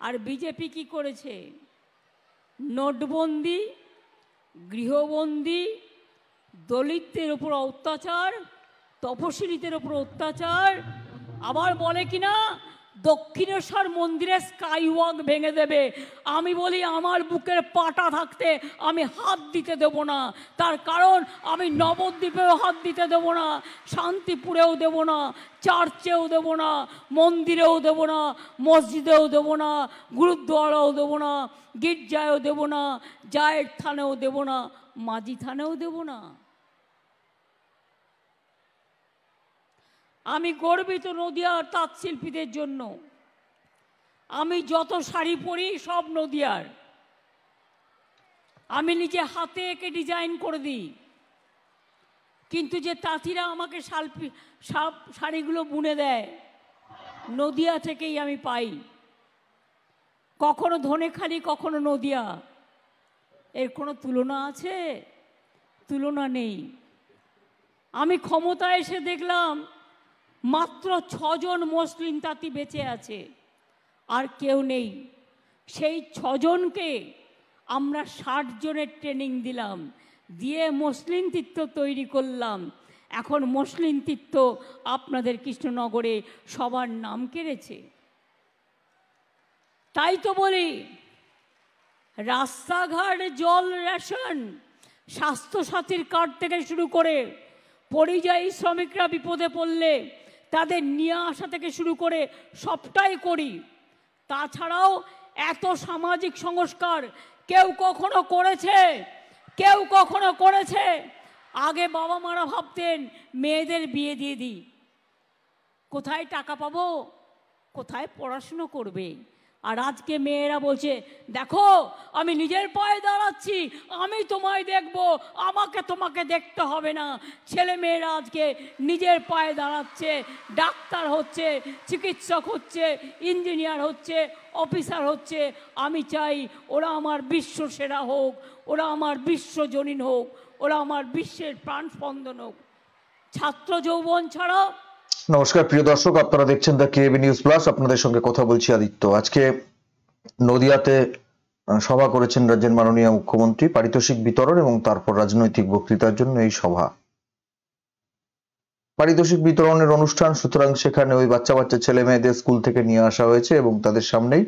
আর BJP কি করেছে? নোটবন্দি, গৃহবন্দী, দলিতদের উপর অত্যাচার, তপশিলীদের উপর অত্যাচার, আবার বলে কিনা দক্ষিণেশ্বর মন্দিরে স্কাই ওয়াক ভেঙে দেবে। আমি বলি আমার বুকের পাটা থাকতে আমি হাত দিতে দেব না। তার কারণ আমি নবদ্বীপেও হাত দিতে দেব না, শান্তিপুরেও দেব না, চার্চেও দেব না, মন্দিরেও দেব না, মসজিদেও দেব না, গুরুদ্বারাও দেব না, গির্জায়ও দেব না, জায়ের থানেও দেব না, মাঝি থানেও দেব না। আমি গর্বিত নদিয়ার তাঁত শিল্পীদের জন্য। আমি যত শাড়ি পরি সব নদিয়ার। আমি নিজে হাতে এঁকে ডিজাইন করে দিই, কিন্তু যে তাঁতিরা আমাকে শাড়িগুলো বুনে দেয় নদিয়া থেকেই আমি পাই। কখনো ধনেখালি, কখনো নদিয়া। এর কোনো তুলনা আছে? তুলনা নেই। আমি ক্ষমতায় এসে দেখলাম মাত্র 6 জন মসলিন তাঁতি বেঁচে আছে, আর কেউ নেই। সেই 6 জনকে আমরা 60 জনের ট্রেনিং দিলাম, দিয়ে মসলিন তীর্থ তৈরি করলাম। এখন মসলিন তীর্থ আপনাদের কৃষ্ণনগরে সবার নাম কেড়েছে। তাই তো বলি, রাস্তাঘাট, জল, রেশন, স্বাস্থ্যসাথীর কার্ড থেকে শুরু করে পরিযায়ী শ্রমিকরা বিপদে পড়লে তাদের নিয়ে আসা থেকে শুরু করে সবটাই করি। তাছাড়াও এত সামাজিক সংস্কার কেউ কখনো করেছে? কেউ কখনো করেছে? আগে বাবা মারা ভাবতেন মেয়েদের বিয়ে দিয়ে দিই, কোথায় টাকা পাবো, কোথায় পড়াশুনো করবে। আর আজকে মেয়েরা বলছে দেখো আমি নিজের পায়ে দাঁড়াচ্ছি, আমি তোমায় দেখব, আমাকে তোমাকে দেখতে হবে না। ছেলে মেয়েরা আজকে নিজের পায়ে দাঁড়াচ্ছে, ডাক্তার হচ্ছে, চিকিৎসক হচ্ছে, ইঞ্জিনিয়ার হচ্ছে, অফিসার হচ্ছে। আমি চাই ওরা আমার বিশ্ব সেরা হোক, ওরা আমার বিশ্বজনীন হোক, ওরা আমার বিশ্বের প্রাণস্পন্দন হোক। ছাত্র যৌবন ছাড়াও। নমস্কার প্রিয় দর্শক, আপনারা দেখছেন দ্য কেবি নিউজ প্লাস। আপনাদের সঙ্গে কথা বলছি আদিত্য। আজকে নদিয়াতে সভা করেছেন রাজ্যের মাননীয় মুখ্যমন্ত্রী, পারিতোষিক বিতরণ এবং তারপর রাজনৈতিক বক্তৃতার জন্য এই সভা। পারিতোষিক বিতরণের অনুষ্ঠান, সুতরাং সেখানে ওই বাচ্চা বাচ্চা ছেলে মেয়েদের স্কুল থেকে নিয়ে আসা হয়েছে এবং তাদের সামনেই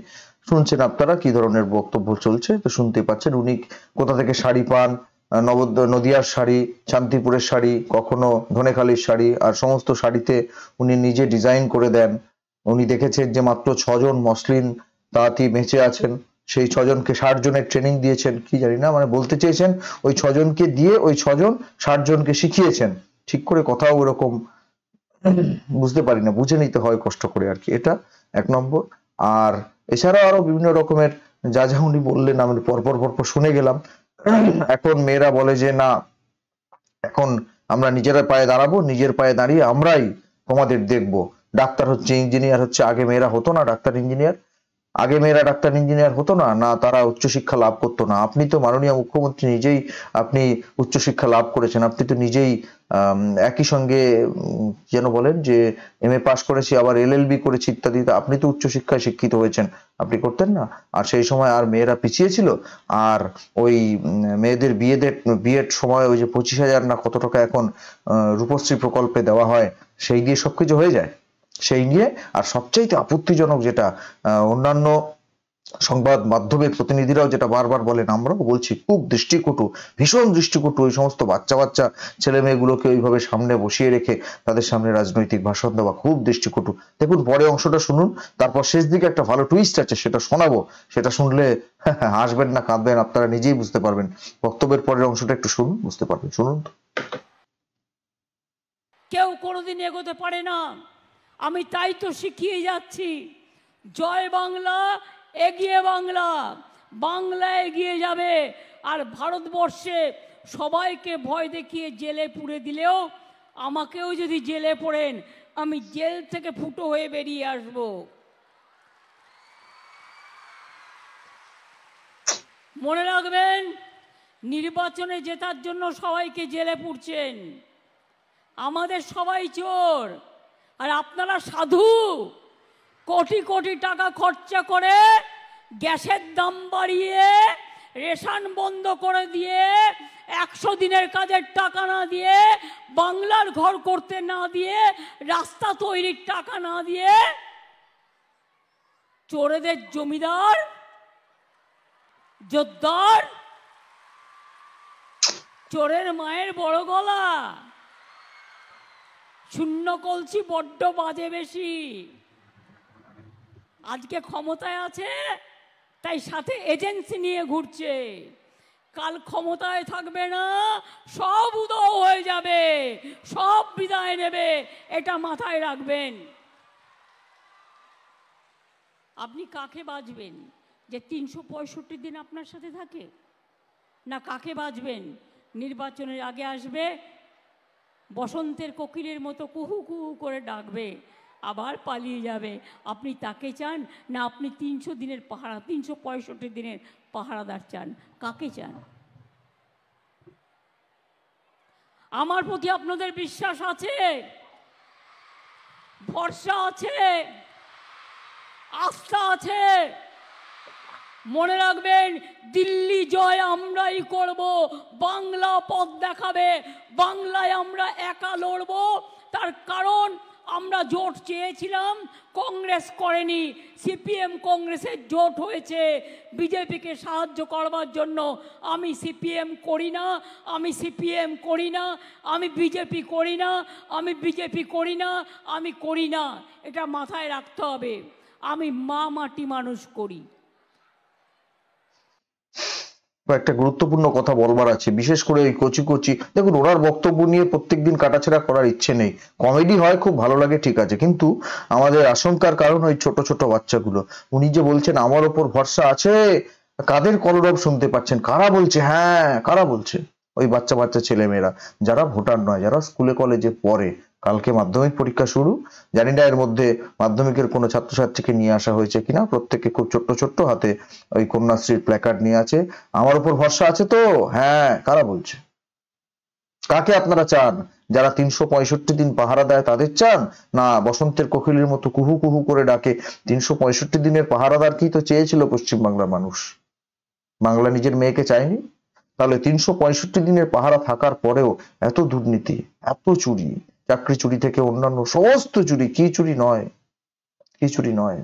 শুনছেন আপনারা কি ধরনের বক্তব্য চলছে। তো শুনতে পাচ্ছেন উনি কোথা থেকে শাড়ি পান, নদিয়ার শাড়ি, শান্তিপুরের শাড়ি, কখনো ধনেখালির শাড়ি, আর সমস্ত শাড়িতে উনি নিজে ডিজাইন করে দেন। উনি দেখেছেন যে মাত্র 6 জন মসলিন তাঁতি বেঁচে আছেন, সেই 6 জনকে 60 জনের ট্রেনিং দিয়েছেন। কি জানি না, মানে বলতে চেয়েছেন ওই 6 জনকে দিয়ে ওই 6 জন 60 জনকে শিখিয়েছেন। ঠিক করে কথাও ওরকম বুঝতে পারি না, বুঝে নিতে হয় কষ্ট করে আর কি। এটা 1 নম্বর। আর এছাড়াও আরো বিভিন্ন রকমের যা যা উনি বললেন আমি পরপর শুনে গেলাম। এখন মেয়েরা বলে যে না, এখন আমরা নিজেরা পায়ে দাঁড়াবো, নিজের পায়ে দাঁড়িয়ে আমরাই তোমাদের দেখবো। ডাক্তার হচ্ছে, ইঞ্জিনিয়ার হচ্ছে, আগে মেয়েরা হতো না ডাক্তার ইঞ্জিনিয়ার, আগে মেয়েরা ডাক্তার ইঞ্জিনিয়ার হতো না, না তারা উচ্চশিক্ষা লাভ করতো না। আপনি তো মাননীয় মুখ্যমন্ত্রী নিজেই আপনি উচ্চশিক্ষা লাভ করেছেন, আপনি তো নিজেই একই সঙ্গে যেন বলেন যে MA পাস করেছি, আবার LLB করেছি ইত্যাদি। আপনি তো উচ্চশিক্ষায় শিক্ষিত হয়েছেন, আপনি করতেন না? আর সেই সময় আর মেয়েরা পিছিয়ে ছিল। আর ওই মেয়েদের বিয়ের সময় ওই যে 25,000 না কত টাকা এখন রূপশ্রী প্রকল্পে দেওয়া হয়, সেই দিয়ে সবকিছু হয়ে যায়। সেই নিয়ে আর সবচাইতে আপত্তিজনক যেটা, অন্যান্য সংবাদ মাধ্যমের প্রতিনিধিরাও যেটা বারবার বলেন, আমরাও বলছি, খুব দৃষ্টিকটু, ভীষণ দৃষ্টিকটু ওই সমস্ত বাচ্চা ছেলে মেয়েগুলোকে ওইভাবে সামনে বসিয়ে রেখে তাদের সামনে রাজনৈতিক ভাষণ দেওয়া, খুব দৃষ্টিকটু। দেখুন পরে অংশটা শুনুন, তারপর শেষ দিকে একটা ভালো টুইস্ট আছে, সেটা শোনাবো। সেটা শুনলে হাসবেন না কাঁদবেন আপনারা নিজেই বুঝতে পারবেন। বক্তব্যের পরের অংশটা একটু শুনুন, বুঝতে পারবেন। শুনুন তো। কেউ কোনোদিন এগোতে পারে না, আমি তাই তো শিখিয়ে যাচ্ছি। জয় বাংলা, এগিয়ে বাংলা, বাংলা এগিয়ে যাবে। আর ভারতবর্ষে সবাইকে ভয় দেখিয়ে জেলে পুরে দিলেও আমাকেও যদি জেলে পড়েন, আমি জেল থেকে ফুটো হয়ে বেরিয়ে আসব। মনে রাখবেন, নির্বাচনে জেতার জন্য সবাইকে জেলে পুরছেন, আমাদের সবাই চোর আর আপনারা সাধু। কোটি কোটি টাকা খরচা করে গ্যাসের দাম বাড়িয়ে, রেশন বন্ধ করে দিয়ে, 100 দিনের কাজের টাকা না দিয়ে, বাংলার ঘর করতে না দিয়ে, রাস্তা তৈরির টাকা না দিয়ে, চোরেদের জমিদার, জোরদার, চোরের মায়ের বড় গলা, শূন্য কলসি বড্ড বাজে বেশি। আজকে ক্ষমতায় আছে তাই সাথে এজেন্সি নিয়ে ঘুরছে, কাল ক্ষমতায় থাকবে না, সব উদয় হয়ে যাবে, সব বিদায় নেবে, এটা মাথায় রাখবেন। আপনি কাকে বাঁচবেন যে 365 দিন আপনার সাথে থাকে? না কাকে বাঁচবেন নির্বাচনের আগে আসবে, বসন্তের কোকিলের মতো কুহু কুহু করে ডাকবে, আবার পালিয়ে যাবে? আপনি তাকে চান না আপনি 300 দিনের পাহারা, 365 দিনের পাহারাদার চান? কাকে চান? আমার প্রতি আপনাদের বিশ্বাস আছে, ভরসা আছে, আস্থা আছে। মনে রাখবেন, দিল্লি জয় আমরাই করব, বাংলা পথ দেখাবে, বাংলায় আমরা একা লড়ব। তার কারণ আমরা জোট চেয়েছিলাম, কংগ্রেস করেনি, সিপিএম কংগ্রেসের জোট হয়েছে বিজেপিকে সাহায্য করবার জন্য। আমি সিপিএম করি না, আমি সিপিএম করি না, আমি বিজেপি করি না, আমি বিজেপি করি না, আমি করি না। এটা মাথায় রাখতে হবে। আমি মা মাটি মানুষ করি। একটা গুরুত্বপূর্ণ কথা বলবার আছে, বিশেষ করে এই কচি কচি, দেখুন ওনার বক্তব্য নিয়ে প্রত্যেকদিন কাটাছেড়া করার ইচ্ছে নেই, কমেডি হয় খুব ভালো লাগে, ঠিক আছে, কিন্তু আমাদের আশঙ্কার কারণ ওই ছোট ছোট বাচ্চাগুলো। উনি যে বলছেন আমার ওপর ভরসা আছে, কাদের কলরব শুনতে পাচ্ছেন? কারা বলছে? হ্যাঁ, কারা বলছে? ওই বাচ্চা বাচ্চা ছেলেমেয়েরা, যারা ভোটার নয়, যারা স্কুলে কলেজে পড়ে। কালকে মাধ্যমিক পরীক্ষা শুরু, জানি না এর মধ্যে মাধ্যমিকের কোনো ছাত্রছাত্রীকে নিয়ে আসা হয়েছে কিনা, প্রত্যেকে খুব ছোট্ট ছোট্ট হাতে ওই কন্যাশ্রীর প্ল্যাকার্ড নিয়ে আছে। আমার উপর ভরসা আছে তো? হ্যাঁ, কারা বলছে? কাকে আপনারা চান? যারা 365 দিন পাহারা দেয় তাদের চান, না বসন্তের কোকিলের মতো কুহু কুহু করে ডাকে? 365 দিনের পাহারাদার কি তো চেয়েছিল পশ্চিমবাংলার মানুষ? বাংলা নিজের মেয়েকে চায়নি? তাহলে 365 দিনের পাহারা থাকার পরেও এত দুর্নীতি, এত চুরি, চাকরি চুরি থেকে অন্যান্য সমস্ত চুরি, কি চুরি নয়, কি চুরি নয়।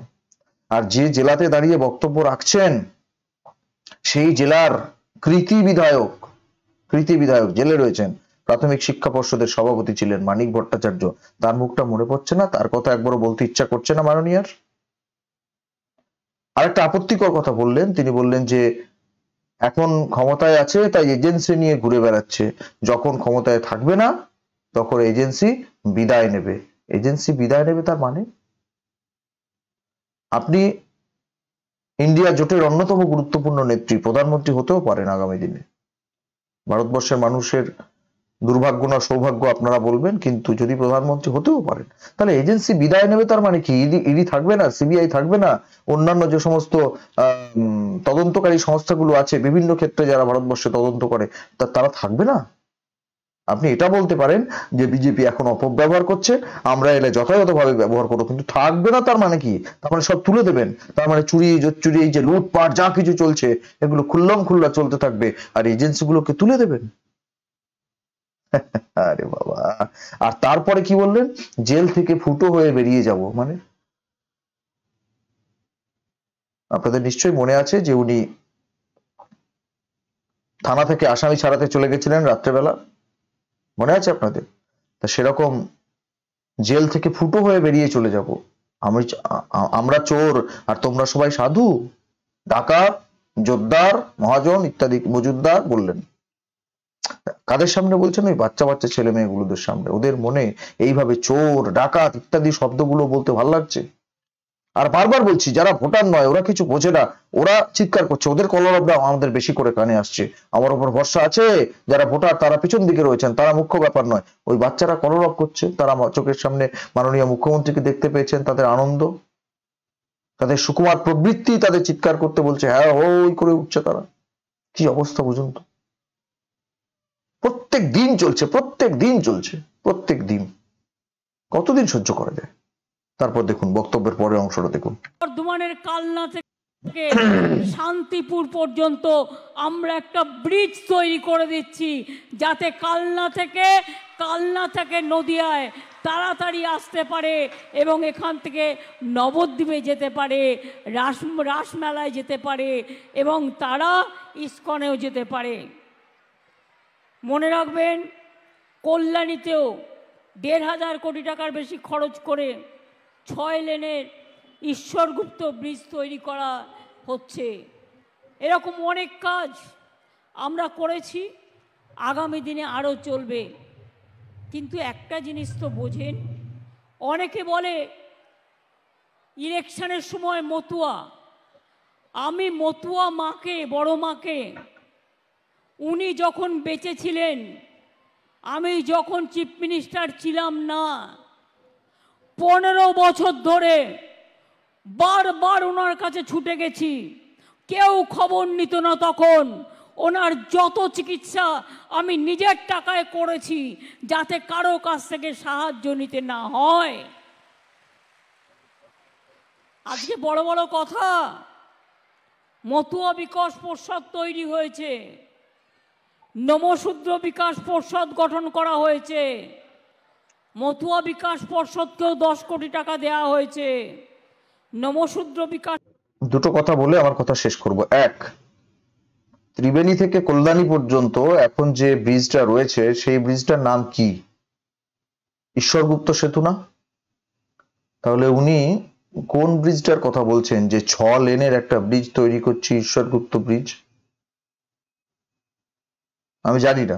আর যে জেলাতে দাঁড়িয়ে বক্তব্য রাখছেন, সেই জেলার কৃতি বিধায়ক জেলে রয়েছেন, প্রাথমিক শিক্ষা পর্ষদের সভাপতি ছিলেন মানিক ভট্টাচার্য। তার মুখটা মনে পড়ছে না? তার কথা একবারও বলতে ইচ্ছা করছে না মাননীয়ার? আরেকটা আপত্তিকর কথা বললেন, তিনি বললেন যে এখন ক্ষমতায় আছে তাই এজেন্সি নিয়ে ঘুরে বেড়াচ্ছে, যখন ক্ষমতায় থাকবে না তখন এজেন্সি বিদায় নেবে। এজেন্সি বিদায় নেবে তার মানে? আপনি ইন্ডিয়া জোটের অন্যতম গুরুত্বপূর্ণ নেত্রী, প্রধানমন্ত্রী হতেও পারেন আগামী দিনে। ভারতবর্ষের মানুষের দুর্ভাগ্য না সৌভাগ্য আপনারা বলবেন, কিন্তু যদি প্রধানমন্ত্রী হতেও পারেন, তাহলে এজেন্সি বিদায় নেবে তার মানে কি? ইডি থাকবে না, সিবিআই থাকবে না, অন্যান্য যে সমস্ত তদন্তকারী সংস্থাগুলো আছে বিভিন্ন ক্ষেত্রে যারা ভারতবর্ষে তদন্ত করে, তারা থাকবে না? আপনি এটা বলতে পারেন যে বিজেপি এখন অপব্যবহার করছে, আমরা এলে যথাযথভাবে ব্যবহার করবো, কিন্তু থাকবে না তার মানে কি? তার মানে সব তুলে দেবেন? তার মানে চুরি জোচ্চুরি, এই যে লুটপাট যা কিছু চলছে এগুলো খুল্লম খুল্লা চলতে থাকবে আর এজেন্সিগুলোকে তুলে দেবেন? আরে বাবা! আর তারপরে কি বললেন? জেল থেকে ফুটো হয়ে বেরিয়ে যাব। মানে আপনাদের নিশ্চয়ই মনে আছে যে উনি থানা থেকে আসামি ছাড়াতে চলে গেছিলেন রাত্রেবেলা, মনে আছে আপনাদের? তা সেরকম জেল থেকে ফুটো হয়ে বেরিয়ে চলে যাব। আমরা চোর আর তোমরা সবাই সাধু, ডাকাত, জোরদার, মহাজন ইত্যাদি মজুদদার বললেন। কাদের সামনে বলছেন? ওই বাচ্চা বাচ্চা ছেলে মেয়েগুলোদের সামনে। ওদের মনে এইভাবে চোর, ডাকাত ইত্যাদি শব্দগুলো বলতে ভালো লাগছে? আর বারবার বলছি, যারা ভোটার নয়, ওরা কিছু বোঝে না, ওরা চিৎকার করছে, ওদের কলরবটা আমাদের বেশি করে কানে আসছে। আমার উপর ভরসা আছে, যারা ভোটার তারা পিছন দিকে রয়েছেন, তারা মুখ্য ব্যাপার নয়। ওই বাচ্চারা কলরব করছে, তারা চোখের সামনে মাননীয় মুখ্যমন্ত্রীকে দেখতে পেয়েছেন, তাদের আনন্দ, তাদের সুকুমার প্রবৃত্তি তাদের চিৎকার করতে বলছে, হ্যাঁ হই করে উঠছে তারা। কি অবস্থা বুঝুন তো? প্রত্যেক দিন চলছে, প্রত্যেক দিন। কতদিন সহ্য করা যায়? তারপর দেখুন বক্তব্যের পরের অংশটা দেখুন। বর্ধমানের কালনা থেকে থেকে শান্তিপুর পর্যন্ত আমরা একটা ব্রিজ তৈরি করে দিচ্ছি, যাতে কালনা থেকে নদিয়ায় তাড়াতাড়ি আসতে পারে এবং এখান থেকে নবদ্বীপে যেতে পারে, রাসমেলায় যেতে পারে এবং তারা ইস্কনেও যেতে পারে। মনে রাখবেন, কল্যাণীতেও ১,৫০০ কোটি টাকার বেশি খরচ করে ৬ লেনের ঈশ্বরগুপ্ত ব্রিজ তৈরি করা হচ্ছে। এরকম অনেক কাজ আমরা করেছি, আগামী দিনে আরও চলবে। কিন্তু একটা জিনিস তো বোঝেন, অনেকে বলে ইলেকশনের সময় মতুয়া, আমি মতুয়া মাকে, বড় মাকে, উনি যখন বেঁচে ছিলেন, আমি যখন চিফ মিনিস্টার ছিলাম না, 15 বছর ধরে বারবার ওনার কাছে ছুটে গেছি, কেউ খবর নিত না। তখন ওনার যত চিকিৎসা আমি নিজের টাকায় করেছি, যাতে কারো কাছ থেকে সাহায্য নিতে না হয়। আজকে বড় বড় কথা, মতুয়া বিকাশ পর্ষদ তৈরি হয়েছে, নমশূদ্র বিকাশ পর্ষদ গঠন করা হয়েছে, মতুয়া বিকাশ পর্ষদকেও 10 কোটি টাকা দেওয়া হয়েছে। নমশূদ্র বিকাশ, দুটো কথা বলে আমার কথা শেষ করব। এক, ত্রিবেণী থেকে কল্যাণী পর্যন্ত এখন যে ব্রিজটা রয়েছে সেই ব্রিজটার নাম কি? ঈশ্বরগুপ্ত সেতু না? তাহলে উনি কোন ব্রিজটার কথা বলছেন যে 6 লেনের একটা ব্রিজ তৈরি করছি, ঈশ্বরগুপ্ত ব্রিজ? আমি জানি না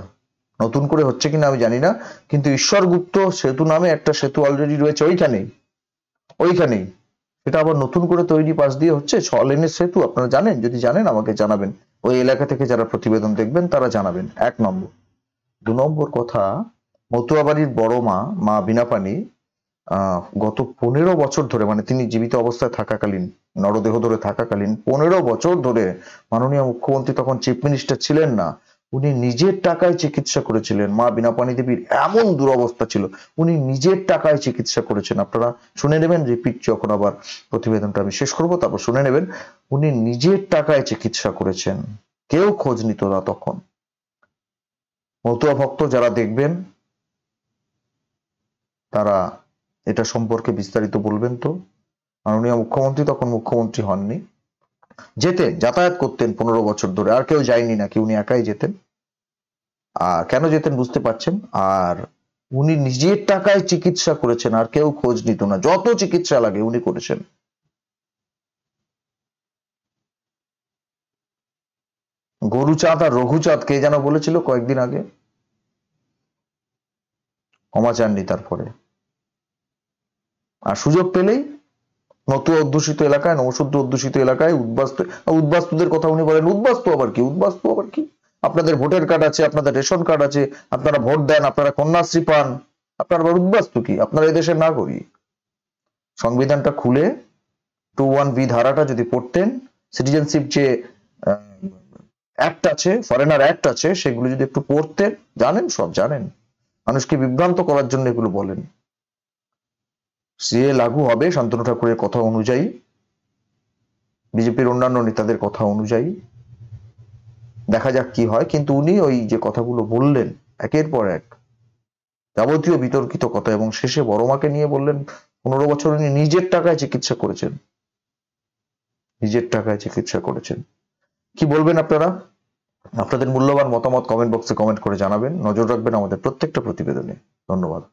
নতুন করে হচ্ছে কিনা, আমি জানি না, কিন্তু ঈশ্বরগুপ্ত সেতু নামে একটা সেতু অলরেডি রয়েছে ওইখানেই এটা আবার নতুন করে তৈরি পাশ দিয়ে হচ্ছে 6 লেনের সেতু। আপনারা জানেন? যদি জানেন আমাকে জানাবেন, ওই এলাকা থেকে যারা প্রতিবেদন দেখবেন তারা জানাবেন। 1 নম্বর। 2 নম্বর কথা, মতুয়াবাড়ির বড় মা বিনাপানি গত 15 বছর ধরে, মানে তিনি জীবিত অবস্থায় থাকাকালীন, নরদেহ ধরে থাকাকালীন 15 বছর ধরে, মাননীয় মুখ্যমন্ত্রী তখন চিফ মিনিস্টার ছিলেন না, উনি নিজের টাকায় চিকিৎসা করেছিলেন। মা বিনাপানি দেবীর এমন দুরবস্থা ছিল, উনি নিজের টাকায় চিকিৎসা করেছেন। আপনারা শুনে নেবেন, রিপিট যখন আবার প্রতিবেদনটা আমি শেষ করব তারপর শুনে নেবেন। উনি নিজের টাকায় চিকিৎসা করেছেন, কেউ খোঁজ নিত না তখন। মতুয়া ভক্ত যারা দেখবেন তারা এটা সম্পর্কে বিস্তারিত বলবেন। তো মাননীয় মুখ্যমন্ত্রী তখন মুখ্যমন্ত্রী হননি, যেতেন, যাতায়াত করতেন 15 বছর ধরে, আর কেউ যায়নি নাকি, উনি একাই যেতেন। আর কেন যেতেন বুঝতে পারছেন। আর উনি নিজের টাকায় চিকিৎসা করেছেন, আর কেউ খোঁজ নিত না, যত চিকিৎসা লাগে উনি করেছেন। গরুচাঁদ আর রঘুচাঁদ কে যেন বলেছিল কয়েকদিন আগে, ক্ষমা চাননি তারপরে। আর সুযোগ পেলেই মতুয়া অধ্যুষিত এলাকায়, নমশূদ্র অধ্যুষিত এলাকায় উদ্বাস্তুদের কথা উনি বলেন। উদ্বাস্তু আবার কি? আপনাদের ভোটার কার্ড আছে, আপনাদের রেশন কার্ড আছে, আপনারা ভোট দেন, আপনারা কন্যাশ্রী পান, আপনার আবার উদ্বাস্তু কি? আপনারা এদেশের নাগরিক। সংবিধানটা খুলে 21B ধারাটা যদি পড়তেন, সিটিজেনশিপ যে অ্যাক্ট আছে, ফরেনার অ্যাক্ট আছে, সেগুলো যদি একটু পড়তেন, জানেন, সব জানেন। মানুষকে বিভ্রান্ত করার জন্য এগুলো বলেন। সিএ লাগু হবে শান্তনু ঠাকুরের কথা অনুযায়ী, বিজেপির অন্যান্য নেতাদের কথা অনুযায়ী, দেখা যাক কি হয়। কিন্তু উনি ওই যে কথাগুলো বললেন একের পর এক, যাবতীয় বিতর্কিত কথা, এবং শেষে বড় মাকে নিয়ে বললেন 15 বছর উনি নিজের টাকায় চিকিৎসা করেছেন। কি বলবেন আপনারা? আপনাদের মূল্যবান মতামত কমেন্ট বক্সে কমেন্ট করে জানাবেন। নজর রাখবেন আমাদের প্রত্যেকটা প্রতিবেদনে। ধন্যবাদ।